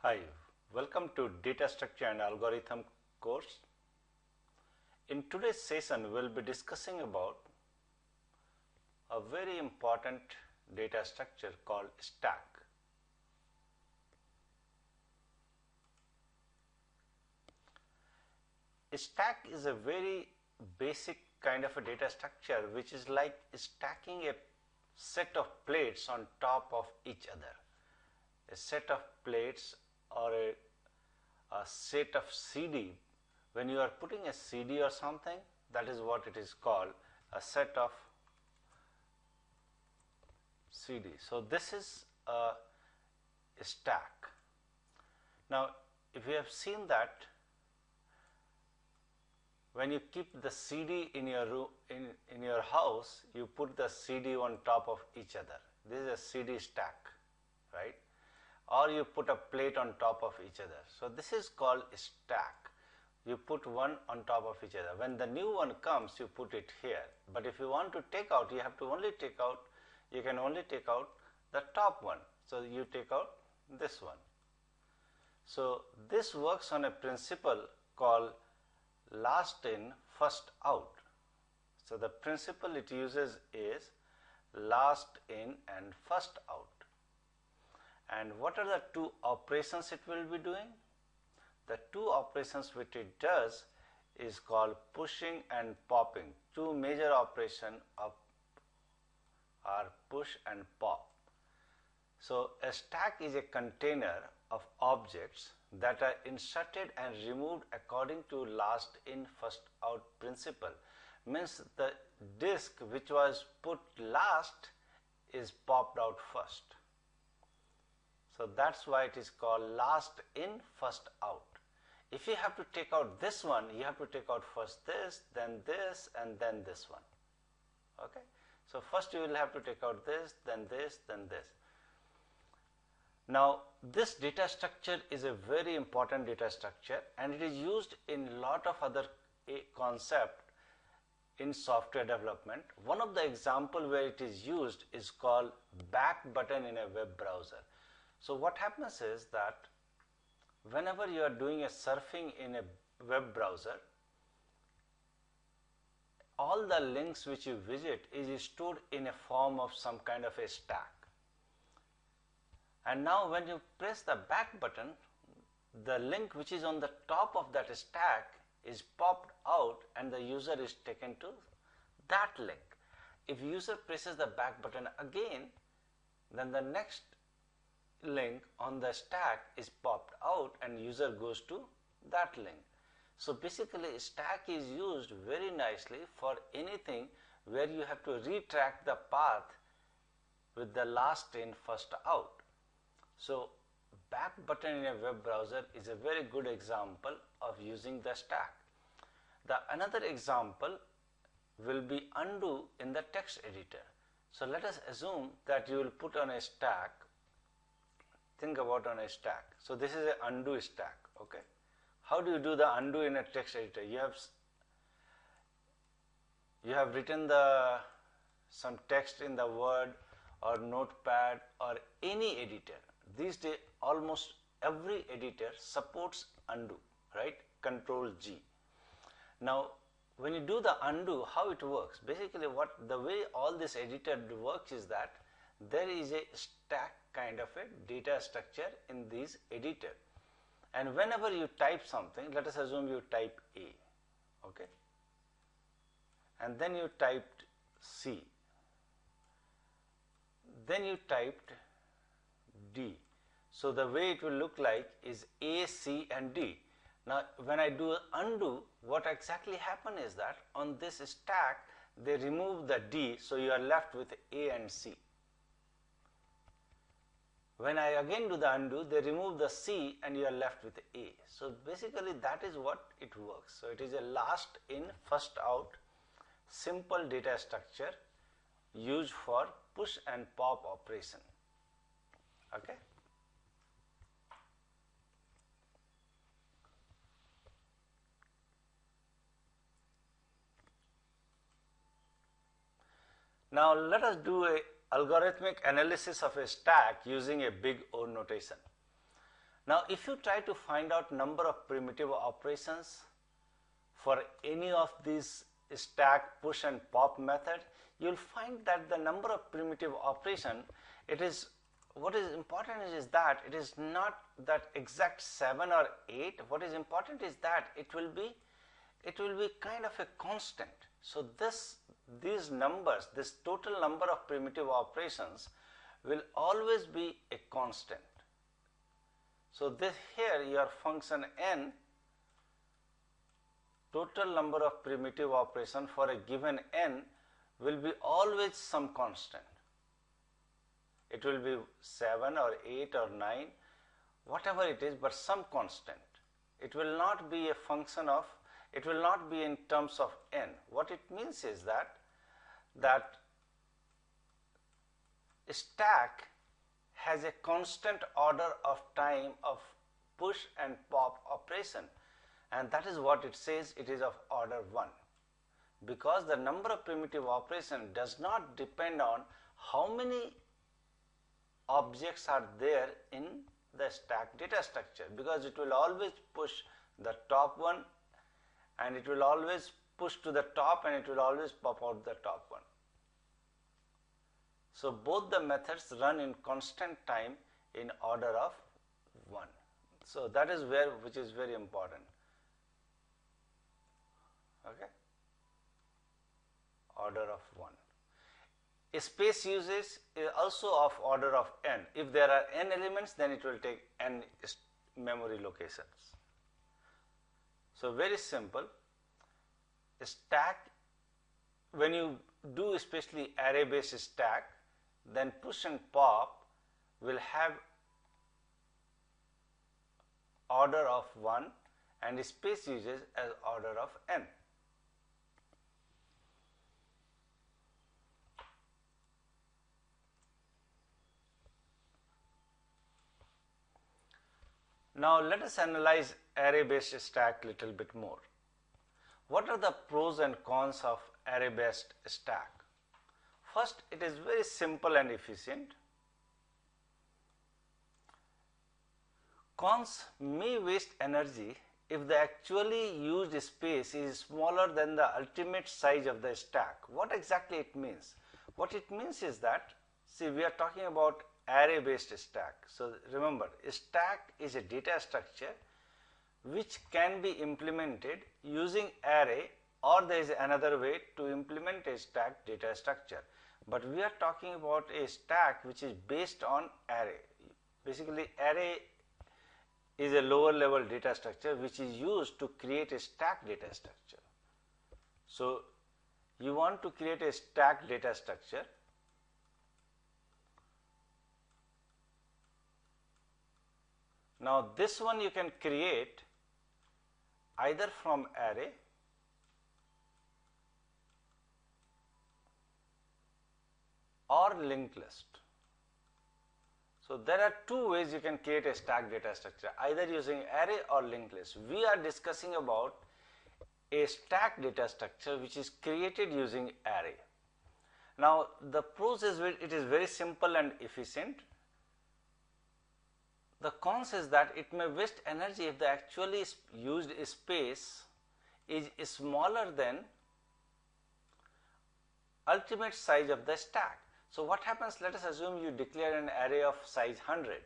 Hi, welcome to Data Structure and Algorithm course. In today's session, we'll be discussing about a very important data structure called stack. A stack is a very basic kind of a data structure which is like stacking a set of plates on top of each other. A set of plates or a set of CD. When you are putting a CD or something, that is what it is called, a set of CD. So this is a stack. Now if you have seen that when you keep the CD in your room, in your house, you put the CD on top of each other. This is a CD stack, right? Or you put a plate on top of each other. So this is called stack. You put one on top of each other. When the new one comes, you put it here. But if you want to take out, you have to only take out, you can only take out the top one. So you take out this one. So this works on a principle called last in, first out. So the principle it uses is last in and first out. And what are the two operations it will be doing? The two operations which it does is called pushing and popping. Two major operations are push and pop. So a stack is a container of objects that are inserted and removed according to last in first out principle. Means the disk which was put last is popped out first. So that's why it is called last in first out. If you have to take out this one, you have to take out first this, then this, and then this one. Okay? So first you will have to take out this, then this, then this. Now this data structure is a very important data structure and it is used in a lot of other concepts in software development. One of the examples where it is used is called back button in a web browser. So what happens is that whenever you are doing a surfing in a web browser, all the links which you visit is stored in a form of some kind of a stack. And now when you press the back button, the link which is on the top of that stack is popped out and the user is taken to that link. If user presses the back button again, then the next link on the stack is popped out and user goes to that link. So basically stack is used very nicely for anything where you have to retract the path with the last in first out. So back button in a web browser is a very good example of using the stack. The another example will be undo in the text editor. So let us assume that you will put on a stack. Think about on a stack. So this is an undo stack. Okay. How do you do the undo in a text editor? You have written some text in the Word or Notepad or any editor. These days almost every editor supports undo, right? Control G. Now when you do the undo, how it works? Basically the way all this editor works is that there is a stack kind of a data structure in this editor. And whenever you type something, let us assume you type A, okay? And then you typed C. Then you typed D. So the way it will look like is A, C and D. Now when I do undo, what exactly happen is that on this stack they remove the D, so you are left with A and C. When I again do the undo, they remove the C and you are left with A. So basically that is what it works. So it is a last in first out simple data structure used for push and pop operation. Okay. Now let us do a algorithmic analysis of a stack using a big O notation. Now if you try to find out number of primitive operations for any of these stack, push and pop method, you will find that the number of primitive operation, it is, what is important is that it is not that exact 7 or 8. What is important is that it will be kind of a constant. So these numbers, this total number of primitive operations will always be a constant. So this here your function n, total number of primitive operation for a given n will be always some constant. It will be 7 or 8 or 9, whatever it is, but some constant. It will not be a function of, it will not be in terms of n. What it means is that stack has a constant order of time of push and pop operation, and that is what it says, it is of order 1, because the number of primitive operation does not depend on how many objects are there in the stack data structure, because it will always push the top one and it will always push to the top and it will always pop out the top one. So both the methods run in constant time in order of 1. So that is where, which is very important. Okay, order of 1. Space usage is also of order of n. If there are n elements, then it will take n memory locations. So very simple. Stack, when you do especially array based stack, then push and pop will have order of 1 and space usage as order of n. Now let us analyze array based stack little bit more. What are the pros and cons of array based stack? First, it is very simple and efficient. Cons may waste energy if the actually used space is smaller than the ultimate size of the stack. What exactly it means? What it means is that, see, we are talking about array based stack. So remember, a stack is a data structure which can be implemented using array, or there is another way to implement a stack data structure. But we are talking about a stack which is based on array. Basically, array is a lower level data structure which is used to create a stack data structure. So you want to create a stack data structure. Now this one you can create either from array or linked list. So there are two ways you can create a stack data structure, either using array or linked list. We are discussing about a stack data structure which is created using array. Now the pros is it is very simple and efficient. The cons is that it may waste energy if the actually used space is smaller than ultimate size of the stack. So what happens, let us assume you declare an array of size 100,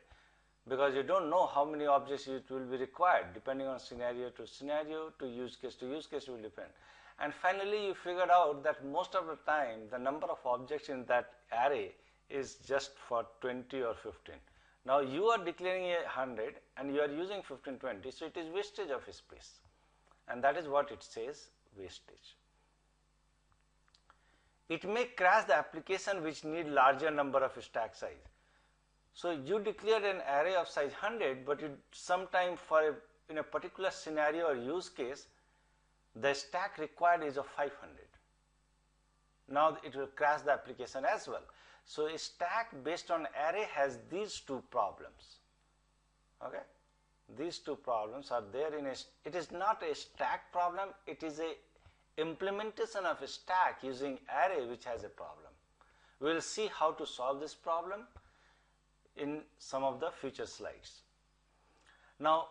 because you don't know how many objects it will be required, depending on scenario to scenario, to use case will depend. And finally you figured out that most of the time the number of objects in that array is just for 20 or 15. Now you are declaring a 100 and you are using 15, 20, so it is wastage of space, and that is what it says, wastage. It may crash the application which need larger number of stack size. So you declared an array of size 100, but sometime in a particular scenario or use case, the stack required is of 500. Now it will crash the application as well. So a stack based on array has these two problems. Okay, these two problems are there in it is not a stack problem, it is a implementation of a stack using array which has a problem. We will see how to solve this problem in some of the future slides. Now,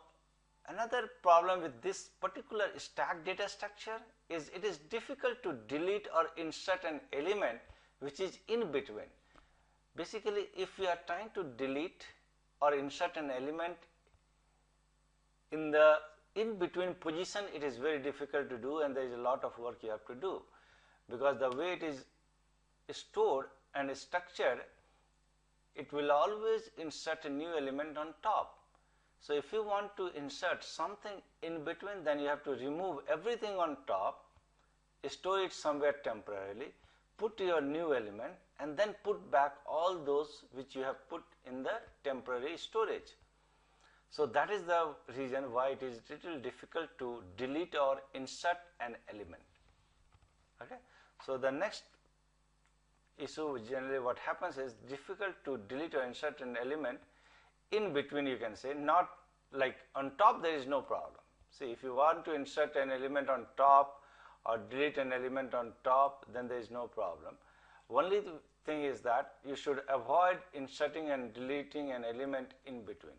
another problem with this particular stack data structure is it is difficult to delete or insert an element which is in between. Basically, if we are trying to delete or insert an element in the in between position, it is very difficult to do, and there is a lot of work you have to do, because the way it is stored and structured, it will always insert a new element on top. So if you want to insert something in between, then you have to remove everything on top, store it somewhere temporarily, put your new element, and then put back all those which you have put in the temporary storage. So that is the reason why it is little difficult to delete or insert an element. Okay. So the next issue, generally what happens is difficult to delete or insert an element in between, you can say, not like on top there is no problem. See, if you want to insert an element on top or delete an element on top, then there is no problem. Only thing is that you should avoid inserting and deleting an element in between.